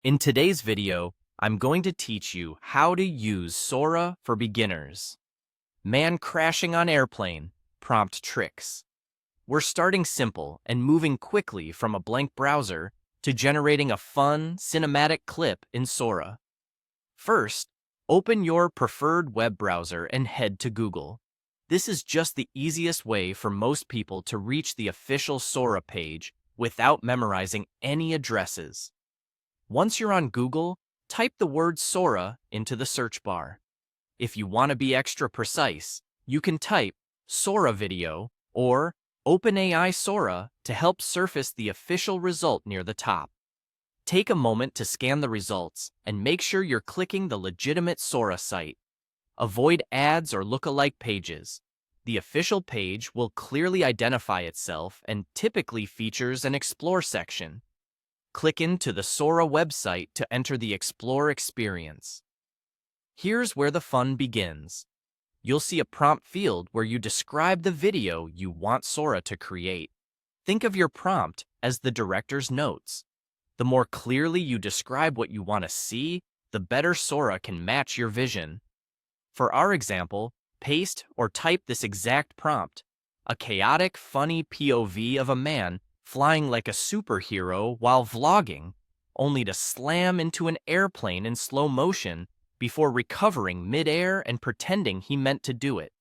In today's video, I'm going to teach you how to use Sora for beginners. Man crashing on airplane, prompt tricks. We're starting simple and moving quickly from a blank browser to generating a fun, cinematic clip in Sora. First, open your preferred web browser and head to Google. This is just the easiest way for most people to reach the official Sora page without memorizing any addresses. Once you're on Google, type the word Sora into the search bar. If you want to be extra precise, you can type Sora video or openai Sora to help surface the official result near the top. Take a moment to scan the results and make sure you're clicking the legitimate Sora site. Avoid ads or lookalike pages. The official page will clearly identify itself and typically features an Explore section. Click into the Sora website to enter the Explore experience. Here's where the fun begins. You'll see a prompt field where you describe the video you want Sora to create. Think of your prompt as the director's notes. The more clearly you describe what you want to see, the better Sora can match your vision. For our example, paste or type this exact prompt: a chaotic, funny POV of a man flying like a superhero while vlogging, only to slam into an airplane in slow motion before recovering midair and pretending he meant to do it.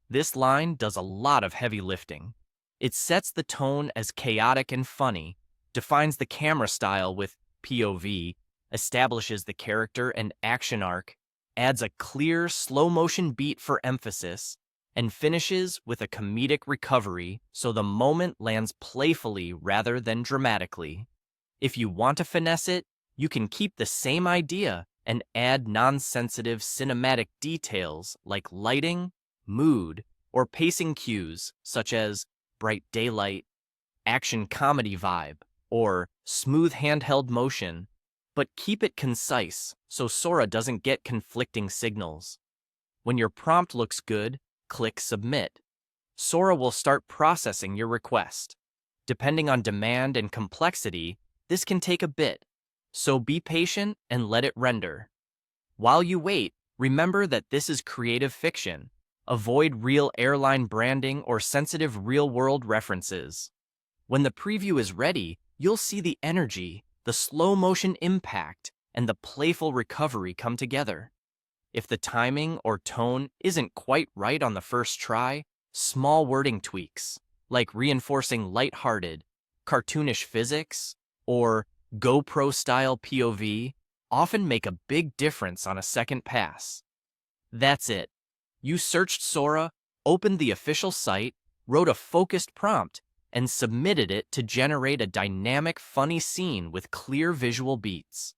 This line does a lot of heavy lifting. It sets the tone as chaotic and funny, defines the camera style with POV, establishes the character and action arc, adds a clear, slow-motion beat for emphasis, and finishes with a comedic recovery so the moment lands playfully rather than dramatically. If you want to finesse it, you can keep the same idea and add non-sensitive cinematic details like lighting, mood, or pacing cues such as bright daylight, action comedy vibe, or smooth handheld motion, but keep it concise so Sora doesn't get conflicting signals. When your prompt looks good, click Submit. Sora will start processing your request. Depending on demand and complexity, this can take a bit, so be patient and let it render. While you wait, remember that this is creative fiction. Avoid real airline branding or sensitive real-world references. When the preview is ready, you'll see the energy, the slow-motion impact, and the playful recovery come together. If the timing or tone isn't quite right on the first try, small wording tweaks, like reinforcing lighthearted, cartoonish physics, or GoPro-style POV, often make a big difference on a second pass. That's it. You searched Sora, opened the official site, wrote a focused prompt, and submitted it to generate a dynamic, funny scene with clear visual beats.